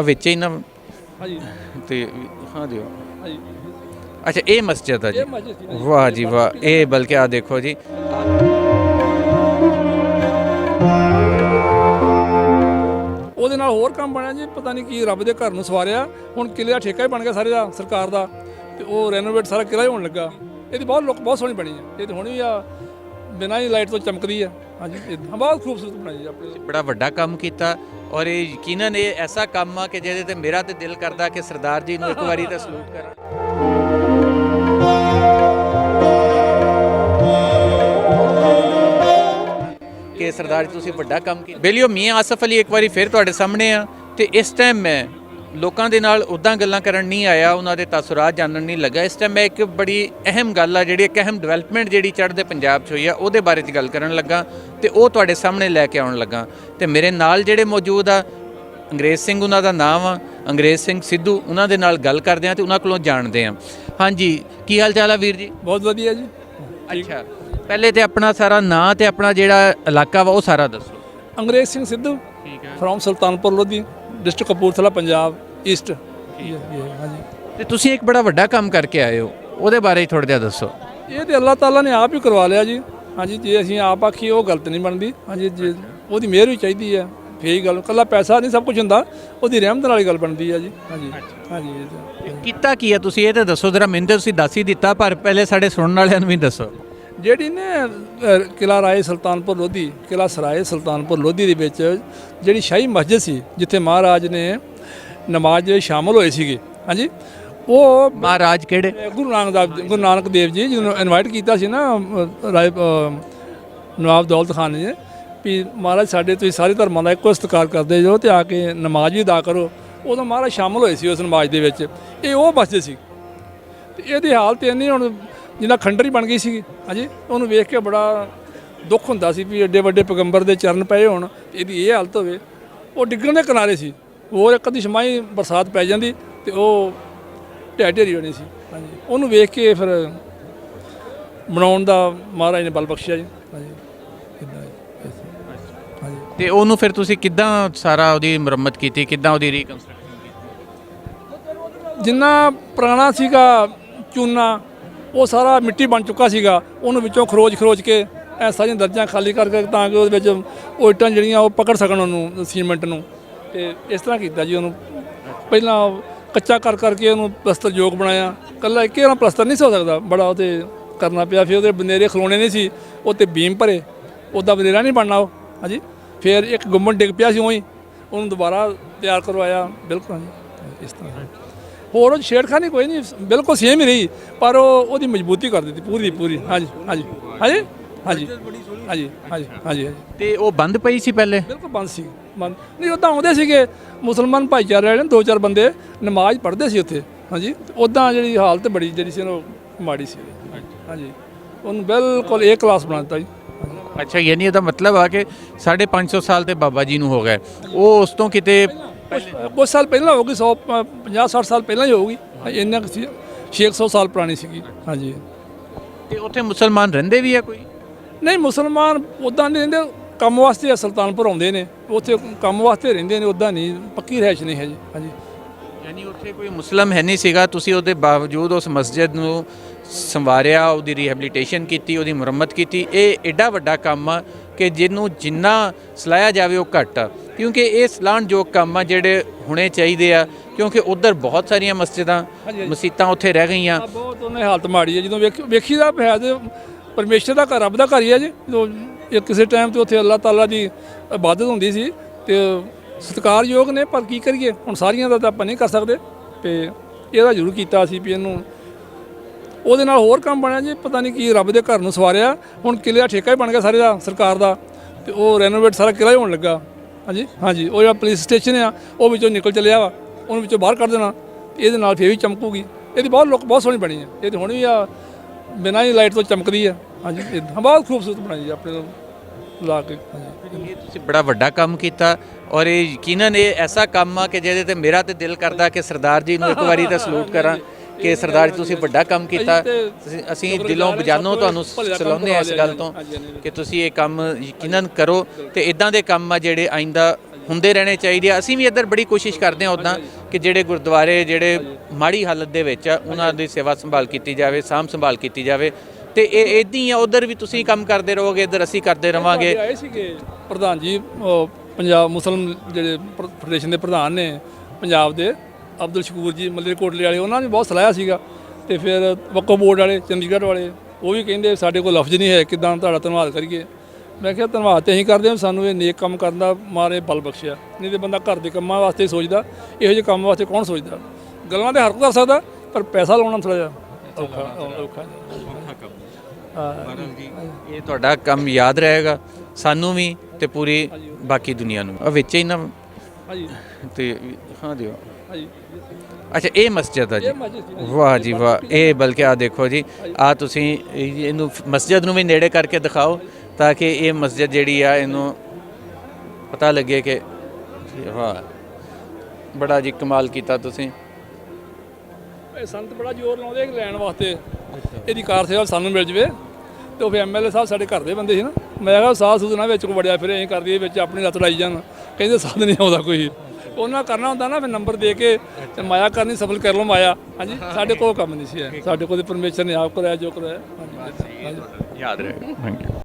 ਵਿੱਚ ਹੀ ਨਾ ਹਾਂਜੀ ਤੇ ਹਾਂ ਦਿਓ। ਹਾਂਜੀ ਅੱਛਾ ਇਹ ਮਸਜਿਦ ਆ ਜੀ, ਇਹ ਮਸਜਿਦ ਸੀ ਨਾ ਜੀ। ਵਾਹ ਜੀ ਵਾਹ। ਇਹ ਬਲਕਿ ਆ ਦੇਖੋ ਜੀ, ਉਹਦੇ ਨਾਲ ਹੋਰ ਕੰਮ ਬਣਿਆ ਜੀ, ਪਤਾ ਨਹੀਂ ਕੀ ਰੱਬ ਦੇ ਘਰ ਨੂੰ ਸਵਾਰਿਆ। ਹੁਣ ਕਿਲੇ ਦਾ ਠੇਕਾ ਹੀ ਬਣ ਗਿਆ ਸਾਰੇ ਦਾ, ਸਰਕਾਰ ਦਾ, ਤੇ ਉਹ ਰੈਨੋਵੇਟ ਸਾਰਾ ਕਿਲਾ ਹੀ ਹੋਣ ਲੱਗਾ। ਇਹਦੀ ਬਹੁਤ ਸੋਹਣੀ ਬਣੀ ਹੈ। ਇਹ ਤੇ ਹੁਣ ਵੀ ਆ ਬਿਨਾਂ ਹੀ ਲਾਈਟ ਤੋਂ ਚਮਕਦੀ ਆ। ਹਾਂਜੀ ਇੱਦਾਂ ਬਹੁਤ ਖੂਬਸੂਰਤ ਬਣਾਈ ਜੀ ਆਪਣੇ। ਬੜਾ ਵੱਡਾ ਕੰਮ ਕੀਤਾ ਔਰ ਇਹ ਯਕੀਨਨ ਇਹ ਐਸਾ ਕੰਮ ਆ ਕਿ ਜਿਹਦੇ ਤੇ ਮੇਰਾ ਤੇ ਦਿਲ ਕਰਦਾ ਕਿ ਸਰਦਾਰ ਜੀ ਨੂੰ ਇੱਕ ਵਾਰੀ ਤਾਂ ਸਲੂਟ ਕਰਾਂ। ਕਿ ਸਰਦਾਰ ਜੀ ਤੁਸੀਂ ਵੱਡਾ ਕੰਮ ਕੀਤਾ। ਬੇਲੀਓ ਮੀਆਂ ਆਸਫ ਅਲੀ ਇੱਕ ਵਾਰੀ ਫਿਰ ਤੁਹਾਡੇ ਸਾਹਮਣੇ ਆ, ਤੇ ਇਸ ਟਾਈਮ ਮੈਂ ਲੋਕਾਂ ਦੇ ਨਾਲ ਉੱਦਾਂ ਗੱਲਾਂ ਕਰਨ ਨਹੀਂ ਆਇਆ, ਉਹਨਾਂ ਦੇ ਤਾਸੁਰਾਤ ਜਾਣਨ ਨਹੀਂ ਲੱਗਾ। ਇਸ ਟਾਈਮ ਮੈਂ ਇੱਕ ਬੜੀ ਅਹਿਮ ਗੱਲ ਆ, ਜਿਹੜੀ ਇੱਕ ਅਹਿਮ ਡਿਵੈਲਪਮੈਂਟ ਜਿਹੜੀ ਚੜ੍ਹਦੇ ਪੰਜਾਬ 'ਚ ਹੋਈ ਆ, ਉਹਦੇ ਬਾਰੇ 'ਚ ਗੱਲ ਕਰਨ ਲੱਗਾ ਤੇ ਉਹ ਤੁਹਾਡੇ ਸਾਹਮਣੇ ਲੈ ਕੇ ਆਉਣ ਲੱਗਾ। ਤੇ ਮੇਰੇ ਨਾਲ ਜਿਹੜੇ ਮੌਜੂਦ ਆ, ਅੰਗਰੇਜ਼ ਸਿੰਘ ਉਹਨਾਂ ਦਾ ਨਾਮ ਆ, ਅੰਗਰੇਜ਼ ਸਿੰਘ ਸਿੱਧੂ, ਉਹਨਾਂ ਦੇ ਨਾਲ ਗੱਲ ਕਰਦੇ ਆ ਤੇ ਉਹਨਾਂ ਕੋਲੋਂ ਜਾਣਦੇ ਆ। ਹਾਂਜੀ, ਕੀ ਹਾਲ ਚਾਲ ਆ ਵੀਰ ਜੀ? ਬਹੁਤ ਵਧੀਆ ਜੀ। ਅੱਛਾ, ਪਹਿਲੇ ਤੇ ਆਪਣਾ ਸਾਰਾ ਨਾਂ ਤੇ ਆਪਣਾ ਜਿਹੜਾ ਇਲਾਕਾ ਵਾ ਉਹ ਸਾਰਾ ਦੱਸੋ। ਅੰਗਰੇਜ਼ ਸਿੰਘ ਸਿੱਧੂ, ਠੀਕ ਹੈ। From Sultanpur Lodhi, district Kapurthala, Punjab East. ਹਾਂਜੀ, ਤੇ ਤੁਸੀਂ ਇੱਕ ਬੜਾ ਵੱਡਾ ਕੰਮ ਕਰਕੇ ਆਏ ਹੋ, ਉਹਦੇ ਬਾਰੇ ਥੋੜ੍ਹਾ ਜਿਹਾ ਦੱਸੋ। ਇਹ ਤੇ ਅੱਲਾਹ ਤਾਲਾ ਨੇ ਆਪ ਹੀ ਕਰਵਾ ਲਿਆ ਜੀ। ਹਾਂਜੀ, ਜੇ ਅਸੀਂ ਆਪ ਆਖੀਏ ਉਹ ਗਲਤ ਨਹੀਂ ਬਣਦੀ। ਹਾਂਜੀ, ਜੇ ਉਹਦੀ ਮਿਹਰ ਵੀ ਚਾਹੀਦੀ ਹੈ ਫੇਰ ਹੀ ਗੱਲ। ਇਕੱਲਾ ਪੈਸਾ ਨਹੀਂ ਸਭ ਕੁਝ ਹੁੰਦਾ, ਉਹਦੀ ਰਹਿਮਤ ਨਾਲ ਹੀ ਗੱਲ ਬਣਦੀ ਹੈ ਜੀ। ਹਾਂਜੀ ਹਾਂਜੀ। ਕੀਤਾ ਕੀ ਹੈ ਤੁਸੀਂ ਇਹ ਤਾਂ ਦੱਸੋ ਜ਼ਰਾ। ਮੈਨੂੰ ਤਾਂ ਤੁਸੀਂ ਦੱਸ ਹੀ ਦਿੱਤਾ, ਪਰ ਪਹਿਲੇ ਸਾਡੇ ਸੁਣਨ ਵਾਲਿਆਂ ਨੂੰ ਵੀ ਦੱਸੋ। ਜਿਹੜੀ ਨੇ ਕਿਲ੍ਹਾ ਰਾਏ ਸੁਲਤਾਨਪੁਰ ਲੋਧੀ, ਕਿਲ੍ਹਾ ਸਰਾਏ ਸੁਲਤਾਨਪੁਰ ਲੋਧੀ ਦੇ ਵਿੱਚ ਜਿਹੜੀ ਸ਼ਾਹੀ ਮਸਜਿਦ ਸੀ, ਜਿੱਥੇ ਮਹਾਰਾਜ ਨੇ ਨਮਾਜ਼ ਦੇ ਸ਼ਾਮਲ ਹੋਏ ਸੀਗੇ। ਹਾਂਜੀ, ਉਹ ਮਹਾਰਾਜ ਕਿਹੜੇ? ਗੁਰੂ ਨਾਨਕ ਦੇਵ ਜੀ ਜਿਹਨੂੰ ਇਨਵਾਈਟ ਕੀਤਾ ਸੀ ਨਾ ਰਾਏ ਨਵਾਬ ਦੌਲਤ ਖਾਨ ਨੇ, ਵੀ ਮਹਾਰਾਜ ਸਾਡੇ ਤੁਸੀਂ ਸਾਰੇ ਧਰਮਾਂ ਦਾ ਇੱਕੋ ਸਤਿਕਾਰ ਕਰਦੇ ਜੋ ਤੇ ਆ ਕੇ ਨਮਾਜ਼ ਵੀ ਅਦਾ ਕਰੋ। ਉਦੋਂ ਮਹਾਰਾਜ ਸ਼ਾਮਲ ਹੋਏ ਸੀ ਉਸ ਨਮਾਜ਼ ਦੇ ਵਿੱਚ। ਇਹ ਉਹ ਮਸਜਿਦ ਸੀ ਤੇ ਇਹਦੀ ਹਾਲਤ ਇੰਨੀ ਹੁਣ ਜਿੰਨਾ ਖੰਡਰ ਹੀ ਬਣ ਗਈ ਸੀ। ਹਾਂਜੀ, ਉਹਨੂੰ ਵੇਖ ਕੇ ਬੜਾ ਦੁੱਖ ਹੁੰਦਾ ਸੀ ਵੀ ਐਡੇ ਵੱਡੇ ਪੈਗੰਬਰ ਦੇ ਚਰਨ ਪਏ ਹੋਣ ਤੇ ਇਹਦੀ ਇਹ ਹਾਲਤ ਹੋਵੇ। ਉਹ ਡਿੱਗਣ ਦੇ ਕਿਨਾਰੇ ਸੀ। ਹੋਰ ਇੱਕ ਅੱਧੀ ਛਮਾਈ ਬਰਸਾਤ ਪੈ ਜਾਂਦੀ ਤੇ ਉਹ ਢਹਿ ਹੋਣੀ ਸੀ। ਹਾਂਜੀ, ਉਹਨੂੰ ਵੇਖ ਕੇ ਫਿਰ ਬਣਾਉਣ ਦਾ ਮਹਾਰਾਜ ਨੇ ਬਲ ਬਖਸ਼ਿਆ ਜੀ। ਹਾਂਜੀ, ਇੱਦਾਂ ਹਾਂਜੀ। ਤੇ ਉਹਨੂੰ ਫਿਰ ਤੁਸੀਂ ਕਿੱਦਾਂ ਸਾਰਾ ਉਹਦੀ ਮੁਰੰਮਤ ਕੀਤੀ, ਕਿੱਦਾਂ ਉਹਦੀ ਰੀਕਨਸਟਰਕਸ਼ਨ ਕੀਤੀ? ਜਿੰਨਾ ਪੁਰਾਣਾ ਸੀਗਾ ਚੂਨਾ, ਉਹ ਸਾਰਾ ਮਿੱਟੀ ਬਣ ਚੁੱਕਾ ਸੀਗਾ। ਉਹਨੂੰ ਵਿੱਚੋਂ ਖਰੋਚ ਕੇ ਇਹ ਸਾਰੀਆਂ ਦਰਜਾਂ ਖਾਲੀ ਕਰਕੇ ਤਾਂ ਕਿ ਉਹਦੇ ਵਿੱਚ ਉਹ ਇੱਟਾਂ ਜਿਹੜੀਆਂ ਉਹ ਪਕੜ ਸਕਣ ਉਹਨੂੰ, ਸੀਮੈਂਟ ਨੂੰ। ਤੇ ਇਸ ਤਰ੍ਹਾਂ ਕੀਤਾ ਜੀ ਉਹਨੂੰ। ਪਹਿਲਾਂ ਕੱਚਾ ਕਰਕੇ ਉਹਨੂੰ ਪਲਸਤਰ ਯੋਗ ਬਣਾਇਆ। ਇਕੱਲਾ ਇੱਕੇ ਨਾਲ ਪਲਸਤਰ ਨਹੀਂ ਹੋ ਸਕਦਾ, ਬੜਾ ਉਹ 'ਤੇ ਕਰਨਾ ਪਿਆ। ਫਿਰ ਉਹਦੇ ਬਨੇਰੇ ਖਲੋਣੇ ਨਹੀਂ ਸੀ, ਉਹ 'ਤੇ ਬੀਮ ਭਰੇ, ਉੱਦਾਂ ਬਨੇਰਾ ਨਹੀਂ ਬਣਨਾ ਉਹ। ਹਾਂਜੀ, ਫਿਰ ਇੱਕ ਗੁੰਮਟ ਡਿੱਗ ਪਿਆ ਸੀ ਉਹੀ, ਉਹਨੂੰ ਦੁਬਾਰਾ ਤਿਆਰ ਕਰਵਾਇਆ। ਬਿਲਕੁਲ ਹਾਂਜੀ, ਇਸ ਤਰ੍ਹਾਂ। ਹੋਰ ਉਹ ਛੇੜਖਾਨੀ ਕੋਈ ਨਹੀਂ, ਬਿਲਕੁਲ ਸੇਮ ਹੀ ਰਹੀ, ਪਰ ਉਹਦੀ ਮਜ਼ਬੂਤੀ ਕਰ ਦਿੱਤੀ ਪੂਰੀ ਦੀ ਪੂਰੀ। ਹਾਂਜੀ ਹਾਂਜੀ ਹਾਂਜੀ ਹਾਂਜੀ ਹਾਂਜੀ ਹਾਂਜੀ ਹਾਂਜੀ। ਤੇ ਉਹ ਬੰਦ ਪਈ ਸੀ ਪਹਿਲੇ? ਬਿਲਕੁਲ ਬੰਦ ਸੀ। ਬੰਦ ਨਹੀਂ, ਉੱਦਾਂ ਆਉਂਦੇ ਸੀਗੇ ਮੁਸਲਮਾਨ ਭਾਈਚਾਰੇ ਵਾਲੇ ਨੇ, 2-4 ਬੰਦੇ ਨਮਾਜ਼ ਪੜ੍ਹਦੇ ਸੀ ਉੱਥੇ। ਹਾਂਜੀ, ਉੱਦਾਂ ਜਿਹੜੀ ਹਾਲਤ ਬੜੀ ਜਿਹੜੀ ਸੀ ਉਹ ਮਾੜੀ ਸੀ। ਹਾਂਜੀ, ਉਹਨੂੰ ਬਿਲਕੁਲ A ਕਲਾਸ ਬਣਾ ਦਿੱਤਾ ਜੀ। ਅੱਛਾ, ਯਾਨੀ ਇਹਦਾ ਮਤਲਬ ਆ ਕਿ 550 ਸਾਲ ਤੇ ਬਾਬਾ ਜੀ ਨੂੰ ਹੋ ਗਏ। ਉਹ ਉਸ ਤੋਂ ਕਿਤੇ ਕੁਛ ਸਾਲ ਪਹਿਲਾਂ ਹੋਊਗੀ, 150-60 ਸਾਲ ਪਹਿਲਾਂ ਹੀ ਹੋਊਗੀ। ਇੰਨਾ ਕੁ ਸੀ, 600 ਸਾਲ ਪੁਰਾਣੀ ਸੀਗੀ। ਹਾਂਜੀ, ਤੇ ਉੱਥੇ ਮੁਸਲਮਾਨ ਰਹਿੰਦੇ ਵੀ ਆ ਕੋਈ? ਨਹੀਂ, ਮੁਸਲਮਾਨ ਉੱਦਾਂ ਨਹੀਂ ਰਹਿੰਦੇ, ਕੰਮ ਵਾਸਤੇ ਸੁਲਤਾਨਪੁਰ ਆਉਂਦੇ ਨੇ, ਉੱਥੇ ਕੰਮ ਵਾਸਤੇ ਰਹਿੰਦੇ ਨੇ, ਉੱਦਾਂ ਨਹੀਂ ਪੱਕੀ ਰਿਹਾਇਸ਼ ਨਹੀਂ ਹੈ ਜੀ। ਹਾਂਜੀ, ਯਾਨੀ ਉੱਥੇ ਕੋਈ ਮੁਸਲਮ ਹੈ ਨਹੀਂ ਸੀਗਾ, ਤੁਸੀਂ ਉਹਦੇ ਬਾਵਜੂਦ ਉਸ ਮਸਜਿਦ ਨੂੰ ਸੰਵਾਰਿਆ, ਉਹਦੀ ਰੀਹੈਬਲੀਟੇਸ਼ਨ ਕੀਤੀ, ਉਹਦੀ ਮੁਰੰਮਤ ਕੀਤੀ। ਇਹ ਐਡਾ ਵੱਡਾ ਕੰਮ ਆ ਕਿ ਜਿਹਨੂੰ ਜਿੰਨਾ ਸਲਾਹਿਆ ਜਾਵੇ ਉਹ ਘੱਟ ਆ, ਕਿਉਂਕਿ ਇਹ ਸਲਾਹੁਣਯੋਗ ਕੰਮ ਆ ਜਿਹੜੇ ਹੋਣੇ ਚਾਹੀਦੇ ਆ, ਕਿਉਂਕਿ ਉੱਧਰ ਬਹੁਤ ਸਾਰੀਆਂ ਮਸਜਿਦਾਂ ਮਸੀਤਾਂ ਉੱਥੇ ਰਹਿ ਗਈਆਂ। ਬਹੁਤ ਉਹਨੇ ਹਾਲਤ ਮਾੜੀ ਹੈ। ਜਦੋਂ ਵੇਖੀ ਦਾ ਹੈ ਤੇ ਪਰਮੇਸ਼ਰ ਦਾ ਘਰ, ਰੱਬ ਦਾ ਘਰ ਹੀ ਹੈ ਜੀ। ਜਦੋਂ ਇਹ ਕਿਸੇ ਟਾਈਮ ਤੇ ਉੱਥੇ ਅੱਲਾਹ ਤਾਲਾ ਦੀ ਇਬਾਦਤ ਹੁੰਦੀ ਸੀ ਤੇ ਸਤਿਕਾਰਯੋਗ ਨੇ, ਪਰ ਕੀ ਕਰੀਏ ਹੁਣ, ਸਾਰੀਆਂ ਦਾ ਤਾਂ ਆਪਾਂ ਨਹੀਂ ਕਰ ਸਕਦੇ। ਤੇ ਇਹਦਾ ਜ਼ਰੂਰ ਕੀਤਾ ਸੀ ਵੀ ਇਹਨੂੰ, ਉਹਦੇ ਨਾਲ ਹੋਰ ਕੰਮ ਬਣਿਆ ਜੀ, ਪਤਾ ਨਹੀਂ ਕੀ ਰੱਬ ਦੇ ਘਰ ਨੂੰ ਸਵਾਰਿਆ। ਹੁਣ ਕਿਲੇ ਦਾ ਠੇਕਾ ਹੀ ਬਣ ਗਿਆ ਸਾਰੇ ਦਾ, ਸਰਕਾਰ ਦਾ, ਤੇ ਉਹ ਰੈਨੋਵੇਟ ਸਾਰਾ ਕਿਲਾ ਹੀ ਹੋਣ ਲੱਗਾ। ਹਾਂਜੀ ਹਾਂਜੀ, ਉਹ ਜਿਹੜਾ ਪੁਲਿਸ ਸਟੇਸ਼ਨ ਆ ਉਹ ਵਿੱਚੋਂ ਨਿਕਲ ਚੱਲਿਆ ਵਾ, ਉਹਨੂੰ ਵਿੱਚੋਂ ਬਾਹਰ ਕੱਢ ਦੇਣਾ। ਇਹਦੇ ਨਾਲ ਫੇਰ ਵੀ ਚਮਕੂਗੀ। ਇਹਦੀ ਬਹੁਤ ਸੋਹਣੀ ਬਣੀ ਹੈ। ਇਹ ਤਾਂ ਹੁਣ ਵੀ ਆ ਬਿਨਾਂ ਹੀ ਲਾਈਟ ਤੋਂ ਚਮਕਦੀ ਆ। ਹਾਂਜੀ, ਇੱਦਾਂ ਬਹੁਤ ਖੂਬਸੂਰਤ ਬਣਾਈ ਜੀ ਆਪਣੇ ਲਾ ਕੇ। ਹਾਂਜੀ, ਇਹ ਤੁਸੀਂ ਬੜਾ ਵੱਡਾ ਕੰਮ ਕੀਤਾ ਔਰ ਇਹ ਯਕੀਨਨ ਇਹ ਐਸਾ ਕੰਮ ਆ ਕਿ ਜਿਹਦੇ ਤੇ ਮੇਰਾ ਤੇ ਦਿਲ ਕਰਦਾ ਕਿ ਸਰਦਾਰ ਜੀ ਨੂੰ ਇੱਕ ਵਾਰੀ ਤਾਂ ਸਲੂਟ ਕਰਾਂ ਕਿ ਸਰਦਾਰ ਜੀ ਤੁਸੀਂ ਵੱਡਾ ਕੰਮ ਕੀਤਾ। ਅਸੀਂ ਦਿਲੋਂ ਬਜਾਨੋਂ ਤੁਹਾਨੂੰ ਸਲਾਹੁੰਦੇ ਹਾਂ ਇਸ ਗੱਲ ਤੋਂ ਕਿ ਤੁਸੀਂ ਇਹ ਕੰਮ ਯਕੀਨਨ ਕਰੋ ਤੇ ਇਦਾਂ ਦੇ ਕੰਮ ਆ ਜਿਹੜੇ ਆਇੰਦਾ ਹੁੰਦੇ ਰਹਿਣੇ ਚਾਹੀਦੇ ਆ। ਅਸੀਂ ਵੀ ਇੱਧਰ ਬੜੀ ਕੋਸ਼ਿਸ਼ ਕਰਦੇ ਹਾਂ ਉੱਦਾਂ ਕਿ ਜਿਹੜੇ ਗੁਰਦੁਆਰੇ ਜਿਹੜੇ ਮਾੜੀ ਹਾਲਤ ਦੇ ਵਿੱਚ ਆ ਉਹਨਾਂ ਦੀ ਸੇਵਾ ਸੰਭਾਲ ਕੀਤੀ ਜਾਵੇ, ਸਾਂਭ ਸੰਭਾਲ ਕੀਤੀ ਜਾਵੇ। ਤੇ ਇਹ ਇੱਦਾਂ ਹੀ ਆ, ਉਧਰ ਵੀ ਤੁਸੀਂ ਕੰਮ ਕਰਦੇ ਰਹੋਗੇ, ਇੱਧਰ ਅਸੀਂ ਕਰਦੇ ਰਵਾਂਗੇ। ਆਏ ਸੀਗੇ ਪ੍ਰਧਾਨ ਜੀ, ਪੰਜਾਬ ਮੁਸਲਿਮ ਜਿਹੜੇ ਫੈਡਰੇਸ਼ਨ ਦੇ ਪ੍ਰਧਾਨ ਨੇ ਪੰਜਾਬ ਦੇ, ਅਬਦੁਲ ਸ਼ਕੂਰ ਜੀ ਮਲੇਰਕੋਟਲੇ ਵਾਲੇ, ਉਹਨਾਂ ਨੇ ਬਹੁਤ ਸਲਾਹਿਆ ਸੀਗਾ। ਤੇ ਫਿਰ ਵਕਫ ਬੋਰਡ ਵਾਲੇ ਚੰਡੀਗੜ੍ਹ ਵਾਲੇ ਉਹ ਵੀ ਕਹਿੰਦੇ ਸਾਡੇ ਕੋਲ ਲਫ਼ਜ਼ ਨਹੀਂ ਹੈ, ਕਿੱਦਾਂ ਤੁਹਾਡਾ ਧੰਨਵਾਦ ਕਰੀਏ। ਮੈਂ ਕਿਹਾ ਧੰਨਵਾਦ ਤਾਂ ਅਸੀਂ ਕਰਦੇ ਹਾਂ, ਸਾਨੂੰ ਇਹ ਨੇਕ ਕੰਮ ਕਰਨ ਦਾ ਮਾਰੇ ਬਲ ਬਖਸ਼ਿਆ। ਨਹੀਂ ਤੇ ਬੰਦਾ ਘਰ ਦੇ ਕੰਮਾਂ ਵਾਸਤੇ ਸੋਚਦਾ, ਇਹੋ ਜਿਹੇ ਕੰਮ ਵਾਸਤੇ ਕੌਣ ਸੋਚਦਾ। ਗੱਲਾਂ ਤਾਂ ਹਰ ਕੋਈ ਕਰ ਸਕਦਾ, ਪਰ ਪੈਸਾ ਲਾਉਣਾ ਥੋੜ੍ਹਾ ਜਿਹਾ ਔਖਾ। ਇਹ ਤੁਹਾਡਾ ਕੰਮ ਯਾਦ ਰਹੇਗਾ ਸਾਨੂੰ ਵੀ ਤੇ ਪੂਰੀ ਬਾਕੀ ਦੁਨੀਆ ਨੂੰ। ਆ ਵਿੱਚ ਹੀ ਨਾ ਹਾਂਜੀ ਤੇ ਹਾਂ ਦਿਓ। ਹਾਂਜੀ ਅੱਛਾ, ਇਹ ਮਸਜਿਦ ਆ ਜੀ। ਵਾਹ ਜੀ ਵਾਹ। ਇਹ ਬਲਕਿ ਆ ਦੇਖੋ ਜੀ, ਆ ਤੁਸੀਂ ਇਹਨੂੰ ਮਸਜਿਦ ਨੂੰ ਵੀ ਨੇੜੇ ਕਰਕੇ ਦਿਖਾਓ ਤਾਂ ਕਿ ਇਹ ਮਸਜਿਦ ਜਿਹੜੀ ਆ ਇਹਨੂੰ ਪਤਾ ਲੱਗੇ ਕਿ ਵਾਹ, ਬੜਾ ਜੀ ਕਮਾਲ ਕੀਤਾ ਤੁਸੀਂ। ਇਹ ਸੰਤ ਬੜਾ ਜ਼ੋਰ ਲਾਉਂਦੇ ਲੈਣ ਵਾਸਤੇ, ਇਹਦੀ ਕਾਰ ਸੇਵਾ ਸਾਨੂੰ ਮਿਲ ਜਵੇ। ਤੇ ਉਹ ਫਿਰ ਐਮਐਲਏ ਸਾਹਿਬ ਸਾਡੇ ਘਰ ਦੇ ਬੰਦੇ ਸੀ ਨਾ, ਮੈਂ ਕਿਹਾ ਸਾਹ ਸੂਦ ਨਾ ਵਿੱਚ ਕੋ ਵੜਿਆ ਫਿਰ ਐਂ ਕਰਦੀ ਵਿੱਚ ਆਪਣੀ ਲੱਤ ਲਾਈ ਜਾਣ। ਕਹਿੰਦੇ ਸਾਧ ਨਹੀਂ ਆਉਂਦਾ ਕੋਈ, ਉਹਨਾਂ ਕਰਨਾ ਹੁੰਦਾ ਨਾ, ਫਿਰ ਨੰਬਰ ਦੇ ਕੇ ਤੇ ਮਾਇਆ ਕਰਨੀ, ਸਫਲ ਕਰ ਲਓ ਮਾਇਆ। ਹਾਂਜੀ, ਸਾਡੇ ਕੋਲ ਕੰਮ ਨਹੀਂ ਸੀ, ਸਾਡੇ ਕੋਲ ਪਰਮੇਸ਼ਰ ਨੇ ਆਪ ਕਰਾਇਆ ਜੋ ਕਰਾਇਆ। ਯਾਦ ਰਹੇ। Thank you.